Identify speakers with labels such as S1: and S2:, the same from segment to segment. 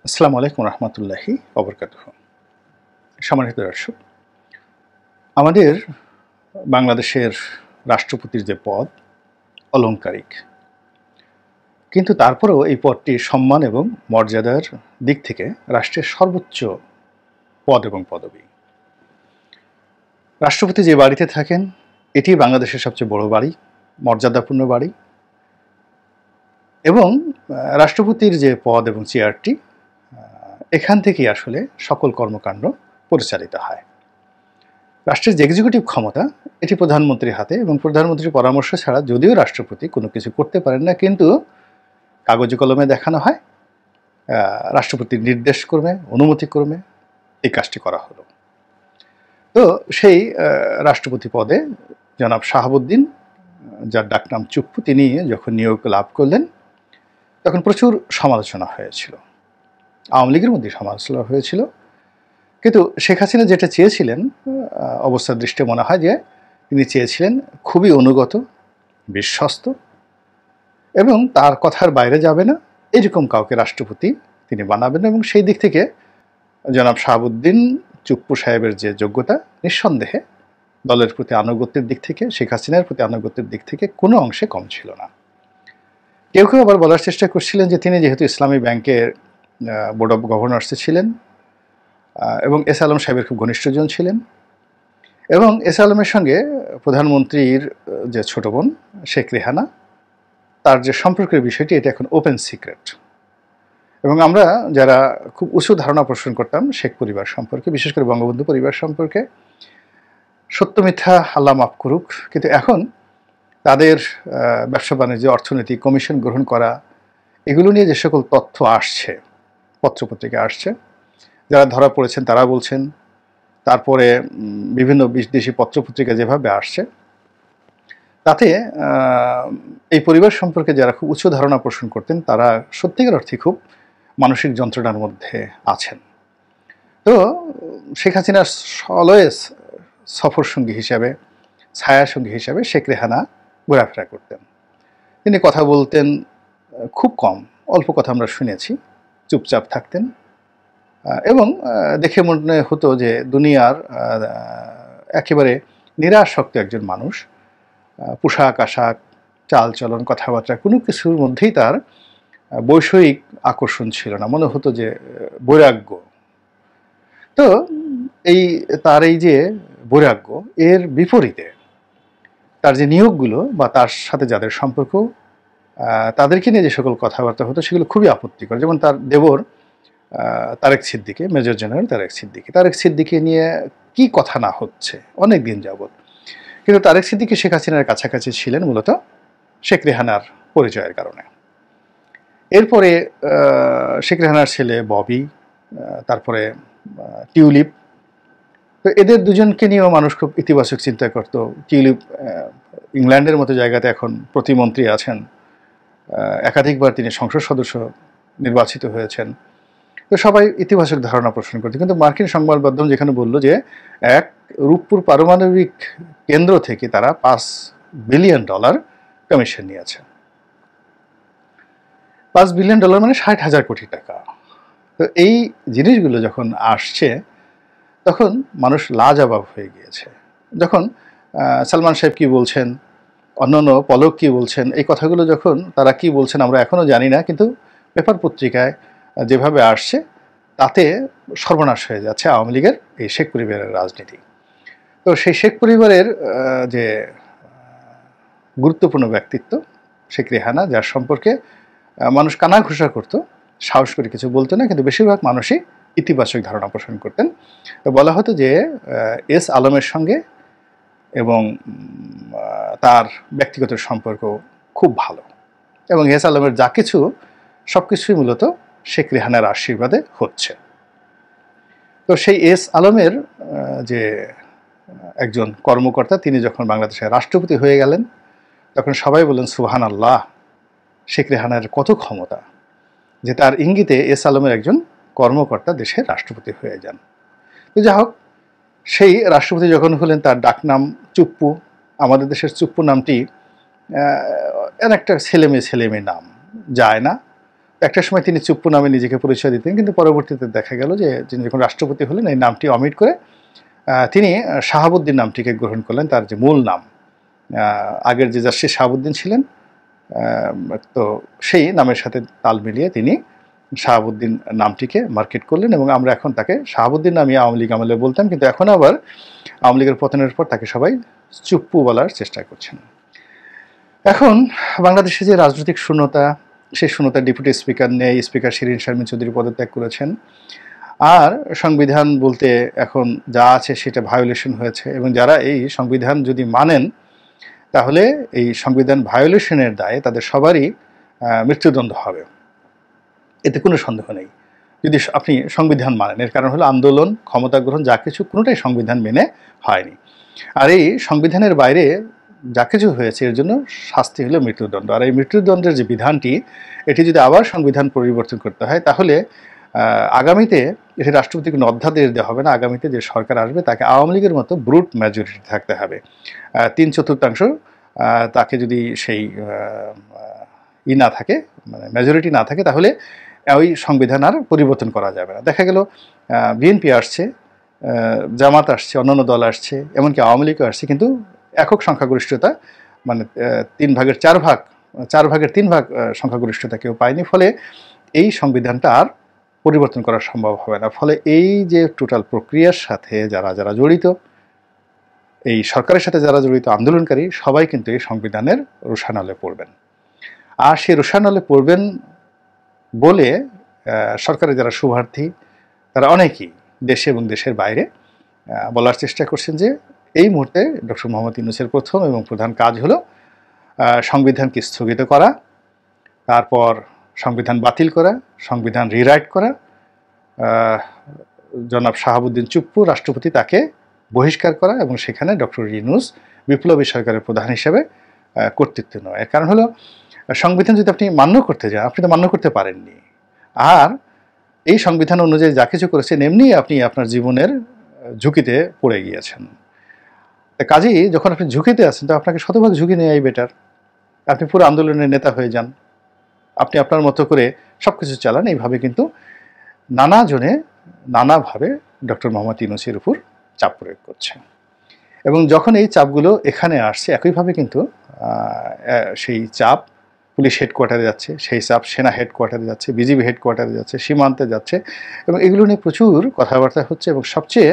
S1: আসসালামু আলাইকুম রহমতুল্লাহি ওবরকাতুহু। সম্মানিত দর্শক, আমাদের বাংলাদেশের রাষ্ট্রপতির যে পদ অলংকারিক, কিন্তু তারপরেও এই পদটি সম্মান এবং মর্যাদার দিক থেকে রাষ্ট্রের সর্বোচ্চ পদ এবং পদবি। রাষ্ট্রপতি যে বাড়িতে থাকেন এটি বাংলাদেশের সবচেয়ে বড় বাড়ি, মর্যাদাপূর্ণ বাড়ি, এবং রাষ্ট্রপতির যে পদ এবং চেয়ারটি এখান থেকেই আসলে সকল কর্মকাণ্ড পরিচালিত হয়। রাষ্ট্রের যে এক্সিকিউটিভ ক্ষমতা এটি প্রধানমন্ত্রীর হাতে, এবং প্রধানমন্ত্রীর পরামর্শ ছাড়া যদিও রাষ্ট্রপতি কোনো কিছু করতে পারেন না, কিন্তু কাগজে কলমে দেখানো হয় রাষ্ট্রপতির নির্দেশ ক্রমে, অনুমতি ক্রমে এই কাজটি করা হলো। তো সেই রাষ্ট্রপতি পদে জনাব শাহাবুদ্দিন, যার ডাকনাম চুপ্পু, তিনি যখন নিয়োগ লাভ করলেন তখন প্রচুর সমালোচনা হয়েছিল, আওয়ামী লীগের মধ্যে সমালোচনা হয়েছিল। কিন্তু শেখ হাসিনা যেটা চেয়েছিলেন, অবস্থার দৃষ্টে মনে হয় যে তিনি চেয়েছিলেন খুবই অনুগত, বিশ্বস্ত এবং তার কথার বাইরে যাবে না এরকম কাউকে রাষ্ট্রপতি তিনি বানাবেন। এবং সেই দিক থেকে জনাব শাহাবুদ্দিন চুপ্পু সাহেবের যে যোগ্যতা, নিঃসন্দেহে দলের প্রতি আনুগত্যের দিক থেকে, শেখ হাসিনার প্রতি আনুগত্যের দিক থেকে কোনো অংশে কম ছিল না। কেউ কেউ আবার বলার চেষ্টা করছিলেন যে তিনি যেহেতু ইসলামী ব্যাংকের বোর্ড অব গভর্নর্সে ছিলেন এবং এস আলম সাহেবের খুব ঘনিষ্ঠজন ছিলেন, এবং এস আলমের সঙ্গে প্রধানমন্ত্রীর যে ছোট বোন শেখ রেহানা, তার যে সম্পর্কের বিষয়টি এটা এখন ওপেন সিক্রেট। এবং আমরা যারা খুব উঁচু ধারণা পোষণ করতাম শেখ পরিবার সম্পর্কে, বিশেষ করে বঙ্গবন্ধু পরিবার সম্পর্কে, সত্য মিথ্যা আল্লাহ মাফ করুক, কিন্তু এখন তাদের ব্যবসা বাণিজ্য, অর্থনীতি, কমিশন গ্রহণ করা, এগুলো নিয়ে যে সকল তথ্য আসছে, পত্রপত্রিকা আসছে, যারা ধরা পড়েছেন তারা বলছেন, তারপরে বিভিন্ন বিদেশি পত্রপত্রিকা যেভাবে আসছে, তাতে এই পরিবার সম্পর্কে যারা খুব উচ্চ ধারণা পোষণ করতেন তারা সত্যিকার অর্থে খুব মানসিক যন্ত্রণার মধ্যে আছেন। তো শেখ হাসিনার অলওয়েজ সফর সঙ্গী হিসাবে, ছায়া সঙ্গী হিসাবে শেখ রেহানা ঘোরাফেরা করতেন। তিনি কথা বলতেন খুব কম, অল্প কথা আমরা শুনেছি, চুপচাপ থাকতেন, এবং দেখে মনে হতো যে দুনিয়ার একেবারে নিরাসক্ত একজন মানুষ। পোশাক আশাক, চালচলন, কথাবার্তা কোনো কিছুর মধ্যেই তার বৈষয়িক আকর্ষণ ছিল না, মনে হতো যে বৈরাগ্য। তো তার এই যে বৈরাগ্য, এর বিপরীতে তার যে নিয়োগগুলো বা তার সাথে যাদের সম্পর্ক, তাদেরকে নিয়ে যে সকল কথাবার্তা হতো সেগুলো খুবই আপত্তিকর। যেমন তার দেবর তারেক সিদ্দিকী, মেজর জেনারেল তারেক সিদ্দিকী নিয়ে কি কথা না হচ্ছে অনেক দিন যাবৎ। কিন্তু তারেক সিদ্দিকী শেখ হাসিনার কাছাকাছি ছিলেন মূলত শেখ রেহানার পরিচয়ের কারণে। এরপরে শেখ রেহানার ছেলে ববি, তারপরে টিউলিপ, তো এদের দুজনকে নিয়েও মানুষ খুব ইতিবাচক চিন্তা করত। টিউলিপ ইংল্যান্ডের মতো জায়গাতে এখন প্রতিমন্ত্রী আছেন, একাধিকবার তিনি সংসদ সদস্য নির্বাচিত হয়েছেন, তো সবাই ইতিবাচক ধারণা পোষণ করছে। কিন্তু মার্কিন সংবাদ মাধ্যম যেখানে বলল যে এক রূপপুর পারমাণবিক কেন্দ্র থেকে তারা $5 বিলিয়ন কমিশন নিয়েছে। $5 বিলিয়ন মানে 60,000 কোটি টাকা। তো এই জিনিসগুলো যখন আসছে তখন মানুষ লাজবাব হয়ে গিয়েছে। যখন সালমান সাহেব কি বলছেন, অন্যান্য পলক কি বলছেন, এই কথাগুলো যখন তারা কি বলছেন আমরা এখনও জানি না, কিন্তু পেপার পত্রিকায় যেভাবে আসছে তাতে সর্বনাশ হয়ে যাচ্ছে আওয়ামী লীগের এই শেখ পরিবারের রাজনীতি। তো সেই শেখ পরিবারের যে গুরুত্বপূর্ণ ব্যক্তিত্ব শেখ রেহানা, যার সম্পর্কে মানুষ কানাঘুষা করতো, সাহস করে কিছু বলতো না, কিন্তু বেশিরভাগ মানুষই ইতিবাচক ধারণা পোষণ করতেন। তো বলা হতো যে এস আলমের সঙ্গে এবং তার ব্যক্তিগত সম্পর্ক খুব ভালো, এবং এস আলমের যা কিছু সব কিছুই মূলত শেখ রেহানার আশীর্বাদে হচ্ছে। তো সেই এস আলমের যে একজন কর্মকর্তা, তিনি যখন বাংলাদেশের রাষ্ট্রপতি হয়ে গেলেন তখন সবাই বললেন সুবহানাল্লাহ, শেখ রেহানার কত ক্ষমতা যে তার ইঙ্গিতে এস আলমের একজন কর্মকর্তা দেশের রাষ্ট্রপতি হয়ে যান। তো যা হোক, সেই রাষ্ট্রপতি যখন হলেন তার ডাকনাম চুপ্পু। আমাদের দেশের চুপ্পু নামটি একটা ছেলেমেয়ে নাম, যায় না। একটা সময় তিনি চুপ্পু নামে নিজেকে পরিচয় দিতেন, কিন্তু পরবর্তীতে দেখা গেল যে যিনি যখন রাষ্ট্রপতি হলেন এই নামটি অমিট করে তিনি শাহাবুদ্দিন নামটিকে গ্রহণ করলেন, তার যে মূল নাম। আগের যে জাস্টিস শাহাবুদ্দিন ছিলেন, তো সেই নামের সাথে তাল মিলিয়ে তিনি শাহাবুদ্দিন নামটিকে মার্কেট করলেন, এবং আমরা এখন তাকে শাহাবুদ্দিন নামই আওয়ামী লীগ আমলে বলতাম, কিন্তু এখন আবার আওয়ামী লীগের পতনের পর তাকে সবাই চুপ্পু বলার চেষ্টা করছেন। এখন বাংলাদেশে যে রাজনৈতিক শূন্যতা, সেই শূন্যতা ডেপুটি স্পিকার নেই, স্পিকার শিরীন শারমিন চৌধুরী পদত্যাগ করেছেন, আর সংবিধান বলতে এখন যা আছে সেটা ভায়োলেশন হয়েছে, এবং যারা এই সংবিধান যদি মানেন তাহলে এই সংবিধান ভায়োলেশনের দায়ে তাদের সবারই মৃত্যুদণ্ড হবে, এতে কোনো সন্দেহ নেই যদি আপনি সংবিধান মানেন। এর কারণ হলো আন্দোলন, ক্ষমতা গ্রহণ, যা কিছু কোনোটাই সংবিধান মেনে হয়নি। আর এই সংবিধানের বাইরে যা কিছু হয়েছে এর জন্য শাস্তি হলো মৃত্যুদণ্ড। আর এই মৃত্যুদণ্ডের যে বিধানটি, এটি যদি আবার সংবিধান পরিবর্তন করতে হয় তাহলে আগামীতে এটি রাষ্ট্রপতিকে কোনো অধ্যাদেশ দেওয়া হবে না, আগামীতে যে সরকার আসবে তাকে আওয়ামী লীগের মতো ব্রুট মেজরিটি থাকতে হবে, 3/4 তাকে যদি সেই না থাকে, মানে মেজরিটি না থাকে, তাহলে ওই সংবিধান আর পরিবর্তন করা যাবে না। দেখা গেল বিএনপি আসছে, জামাত আসছে, অন্যান্য দল আসছে, এমনকি আওয়ামী লীগও আসছে, কিন্তু একক সংখ্যাগরিষ্ঠতা মানে 3/3 সংখ্যাগরিষ্ঠতা কেউ পায়নি। ফলে এই সংবিধানটা আর পরিবর্তন করা সম্ভব হবে না। ফলে এই যে টোটাল প্রক্রিয়ার সাথে যারা যারা জড়িত, এই সরকারের সাথে যারা জড়িত আন্দোলনকারী, সবাই কিন্তু এই সংবিধানের রোষানলে পড়বেন। আর সেই রোষানলে পড়বেন বলে সরকারের যারা শুভার্থী তারা অনেকেই দেশে এবং দেশের বাইরে বলার চেষ্টা করছেন যে এই মুহূর্তে ডক্টর মোহাম্মদ ইউনূসের প্রথম এবং প্রধান কাজ হলো সংবিধানকে স্থগিত করা, তারপর সংবিধান বাতিল করা, সংবিধান রিরাইট করা, জনাব শাহাবুদ্দিন চুপ্পু রাষ্ট্রপতি তাকে বহিষ্কার করা, এবং সেখানে ডক্টর ইউনূস বিপ্লবী সরকারের প্রধান হিসেবে কর্তৃত্ব নেওয়া। এর কারণ হলো সংবিধান যদি আপনি মান্য করতে যান, আপনি তো মান্য করতে পারেননি, আর এই সংবিধান অনুযায়ী যা কিছু করেছেন এমনি আপনি আপনার জীবনের ঝুঁকিতে পড়ে গিয়েছেন। কাজেই যখন আপনি ঝুঁকিতে আছেন তো আপনাকে শতভাগ ঝুঁকি নেওয়াই বেটার। আপনি পুরো আন্দোলনের নেতা হয়ে যান, আপনি আপনার মতো করে সব কিছু চালান। এইভাবে কিন্তু নানা জনে নানাভাবে ডক্টর মোহাম্মদ ইউনূসের উপর চাপ প্রয়োগ করছে, এবং যখন এই চাপগুলো এখানে আসছে একইভাবে কিন্তু সেই চাপ পুলিশ হেডকোয়ার্টারে যাচ্ছে, সেই চাপ সেনা হেডকোয়ার্টারে যাচ্ছে, বিজিবি হেডকোয়ার্টারে যাচ্ছে, সীমান্তে যাচ্ছে, এবং এগুলো নিয়ে প্রচুর কথাবার্তা হচ্ছে, এবং সবচেয়ে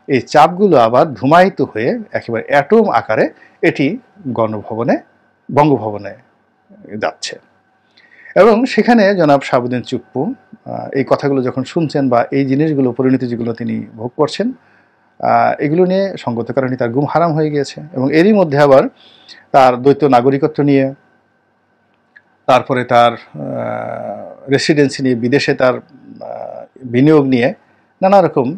S1: এই চাপগুলো আবার ধূমায়িত হয়ে একেবারে অ্যাটম আকারে এটি বঙ্গভবনে যাচ্ছে। এবং সেখানে জনাব শাহাবুদ্দিন চুপ্পু এই কথাগুলো যখন শুনছেন বা এই জিনিসগুলো পরিণতি যেগুলো তিনি ভোগ করছেন, এগুলো নিয়ে সঙ্গত কারণে তার ঘুম হারাম হয়ে গিয়েছে, এবং এরই মধ্যে আবার তার দ্বৈত নাগরিকত্ব নিয়ে, তারপরে তার রেসিডেন্সি নিয়ে, বিদেশে তার বিনিয়োগ নিয়ে নানা রকম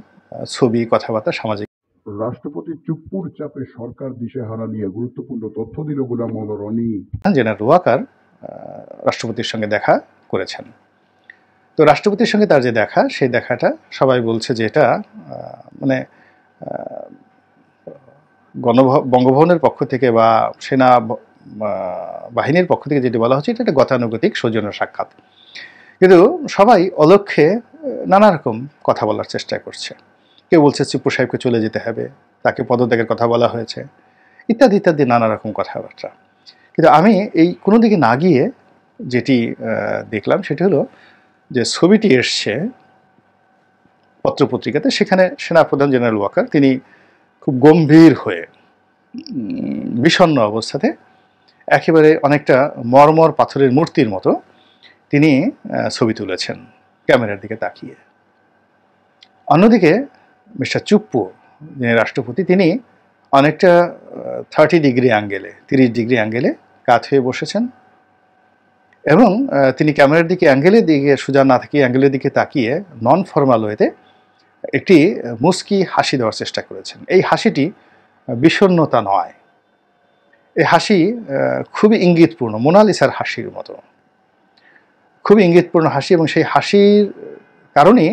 S1: ছবি, কথাবার্তা সামাজিক।
S2: রাষ্ট্রপতি চুপ্পুর চাপে সরকার দিশেহারা নিয়ে গুরুত্বপূর্ণ তথ্য দিল গোলাম মোহাম্মদ রনি।
S1: জেনারেল ওয়াকার রাষ্ট্রপতির সঙ্গে দেখা করেছেন। তো রাষ্ট্রপতির সঙ্গে তার যে দেখা, সেই দেখাটা সবাই বলছে যে এটা মানে বঙ্গভবনের পক্ষ থেকে বা সেনা বাহিনীর পক্ষ থেকে যেটি বলা হচ্ছে, এটা একটা গতানুগতিক সৌজন্য সাক্ষাৎ। কিন্তু সবাই অলক্ষ্যে নানা রকম কথা বলার চেষ্টা করছে। কেউ বলছে চুপ্পু সাহেবকে চলে যেতে হবে, তাকে পদত্যাগের কথা বলা হয়েছে, ইত্যাদি ইত্যাদি নানা রকম কথাবার্তা। কিন্তু আমি এই কোনো দিকে না গিয়ে যেটি দেখলাম সেটি হলো যে ছবিটি এসছে পত্রপত্রিকাতে, সেখানে সেনাপ্রধান জেনারেল ওয়াকার তিনি খুব গম্ভীর হয়ে বিষণ্ণ অবস্থাতে একেবারে অনেকটা মরমর পাথরের মূর্তির মতো তিনি ছবি তুলেছেন ক্যামেরার দিকে তাকিয়ে। অন্যদিকে মিস্টার চুপ্পু যিনি রাষ্ট্রপতি, তিনি অনেকটা 30 ডিগ্রি অ্যাঙ্গেলে, 30 ডিগ্রি অ্যাঙ্গেলে কাত হয়ে বসেছেন, এবং তিনি ক্যামেরার দিকে অ্যাঙ্গেলের দিকে সোজা না তাকিয়ে অ্যাঙ্গেলের দিকে তাকিয়ে নন ফর্মাল ওয়েতে একটি মুস্কি হাসি দেওয়ার চেষ্টা করেছেন। এই হাসিটি বিষণ্ণতা নয়, এই হাসি খুবই ইঙ্গিতপূর্ণ, মোনালিসার হাসির মতো, খুবই ইঙ্গিতপূর্ণ হাসি। এবং সেই হাসির কারণেই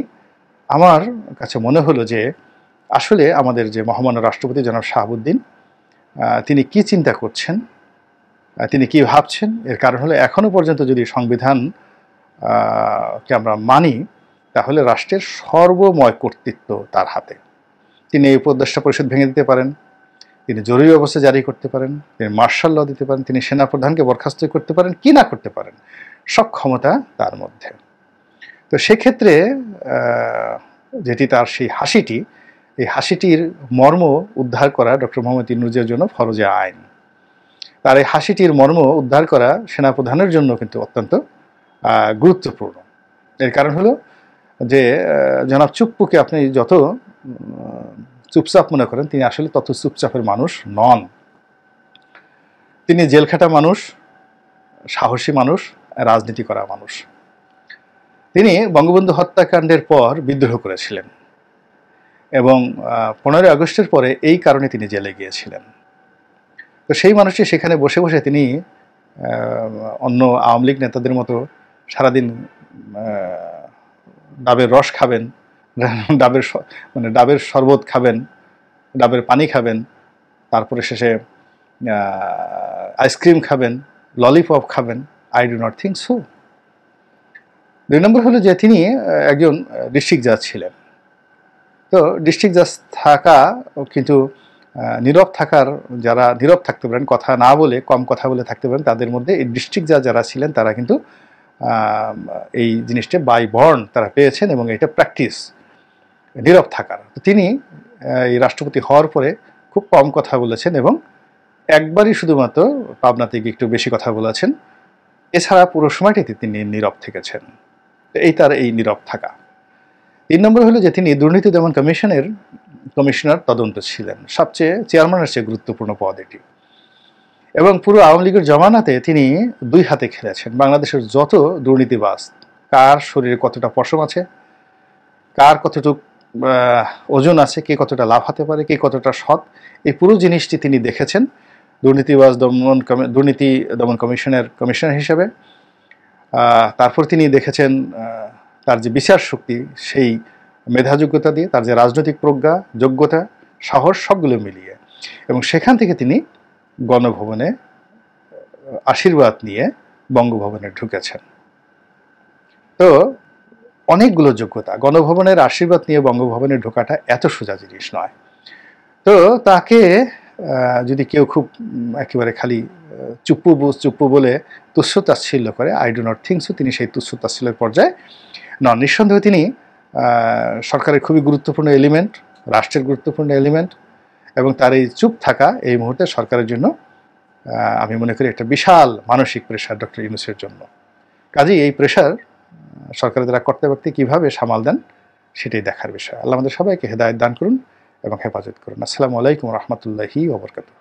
S1: আমার কাছে মনে হলো যে আসলে আমাদের যে মহামান্য রাষ্ট্রপতি জনাব শাহাবুদ্দিন, তিনি কি চিন্তা করছেন, তিনি কি ভাবছেন। এর কারণ হলো এখনও পর্যন্ত যদি সংবিধান কে আমরা মানি, তাহলে রাষ্ট্রের সর্বময় কর্তৃত্ব তার হাতে। তিনি এই উপদেষ্টা পরিষদ ভেঙে দিতে পারেন, তিনি জরুরি অবস্থা জারি করতে পারেন, তিনি মার্শাল ল দিতে পারেন, তিনি সেনাপ্রধানকে বরখাস্ত করতে পারেন কি না করতে পারেন, সব ক্ষমতা তার মধ্যে। তো সেক্ষেত্রে যেটি তার সেই হাসিটি, এই হাসিটির মর্ম উদ্ধার করা ডক্টর মোহাম্মদ ইউনূসের জন্য ফরজে আইন। তার এই হাসিটির মর্ম উদ্ধার করা সেনাপ্রধানের জন্য কিন্তু অত্যন্ত গুরুত্বপূর্ণ। এর কারণ হলো যে জনাব চুপ্পুকে আপনি যত চুপচাপ মনে করেন, তিনি আসলে তত চুপচাপের মানুষ নন। তিনি জেলখাটা মানুষ, সাহসী মানুষ, রাজনীতি করা মানুষ। তিনি বঙ্গবন্ধু হত্যাকাণ্ডের পর বিদ্রোহ করেছিলেন এবং 15 আগস্টের পরে এই কারণে তিনি জেলে গিয়েছিলেন। তো সেই মানুষটি সেখানে বসে বসে তিনি অন্য আওয়ামী লীগ নেতাদের মতো সারাদিন ডাবের রস খাবেন, ডাবের শরবত খাবেন, ডাবের পানি খাবেন, তারপরে শেষে আইসক্রিম খাবেন, ললিপপ খাবেন। I do not think so. 2 নম্বর হলো যে তিনি একজন ডিস্ট্রিক্ট জাজ ছিলেন। তো ডিস্ট্রিক্ট জাজ থাকা কিন্তু নীরব থাকার, যারা নীরব থাকতে পারেন, কথা না বলে, কম কথা বলে থাকতে পারেন, তাদের মধ্যে এই ডিস্ট্রিক্ট জাজ যারা ছিলেন তারা কিন্তু এই জিনিসটা বাই বর্ন তারা পেয়েছেন এবং এটা প্র্যাকটিস নীরব থাকার। তিনি এই রাষ্ট্রপতি হওয়ার পরে খুব কম কথা বলেছেন এবং একবারই শুধুমাত্র পাবনাতে গিয়ে একটু বেশি কথা বলেছেন। এছাড়া পুরো সময়টিতে তিনি নীরব থেকেছেন। এই তার এই নীরব থাকা। 3 নম্বর হলো যে তিনি দুর্নীতি দমন কমিশনার তদন্ত ছিলেন, সবচেয়ে চেয়ারম্যানের চেয়ে গুরুত্বপূর্ণ পদ এটি। এবং পুরো আওয়ামী লীগের জমানাতে তিনি 2 হাতে খেলেছেন। বাংলাদেশের যত দুর্নীতিবাজ, কার শরীরে কতটা পশম আছে, কার কতটুকু ওজন আছে, কে কতটা লাভ হতে পারে, কে কতটা সৎ, এই পুরো জিনিসটি তিনি দেখেছেন দুর্নীতি দমন কমিশনার হিসেবে। তারপর তিনি দেখেছেন তার যে বিচার শক্তি, সেই মেধাযোগ্যতা দিয়ে, তার যে রাজনৈতিক প্রজ্ঞা, যোগ্যতা, সাহস, সবগুলো মিলিয়ে। এবং সেখান থেকে তিনি গণভবনে আশীর্বাদ নিয়ে বঙ্গভবনে ঢুকেছেন। তো অনেকগুলো যোগ্যতা, গণভবনের আশীর্বাদ নিয়ে বঙ্গভবনে ঢোকাটা এত সোজা জিনিস নয়। তো তাকে যদি কেউ খুব একেবারে খালি চুপ্পু বলে তুচ্ছ-তাচ্ছিল্য করে, I do not think so তিনি সেই তুচ্ছ-তাচ্ছিল্যের পর্যায়ে নন। নিঃসন্দেহে তিনি সরকারের খুবই গুরুত্বপূর্ণ এলিমেন্ট, রাষ্ট্রের গুরুত্বপূর্ণ এলিমেন্ট, এবং তার এই চুপ থাকা এই মুহূর্তে সরকারের জন্য আমি মনে করি একটা বিশাল মানসিক প্রেশার ডক্টর ইউনূসের জন্য। কাজেই এই প্রেশার সরকারের দ্বারা করতে কীভাবে সামাল দেন সেটাই দেখার বিষয়। আল্লাহ আমাদের সবাইকে হেদায়েত দান করুন এবং হেফাজত করুন। আসসালামু আলাইকুম রহমতুল্লাহি ওয়া বারাকাতুহু।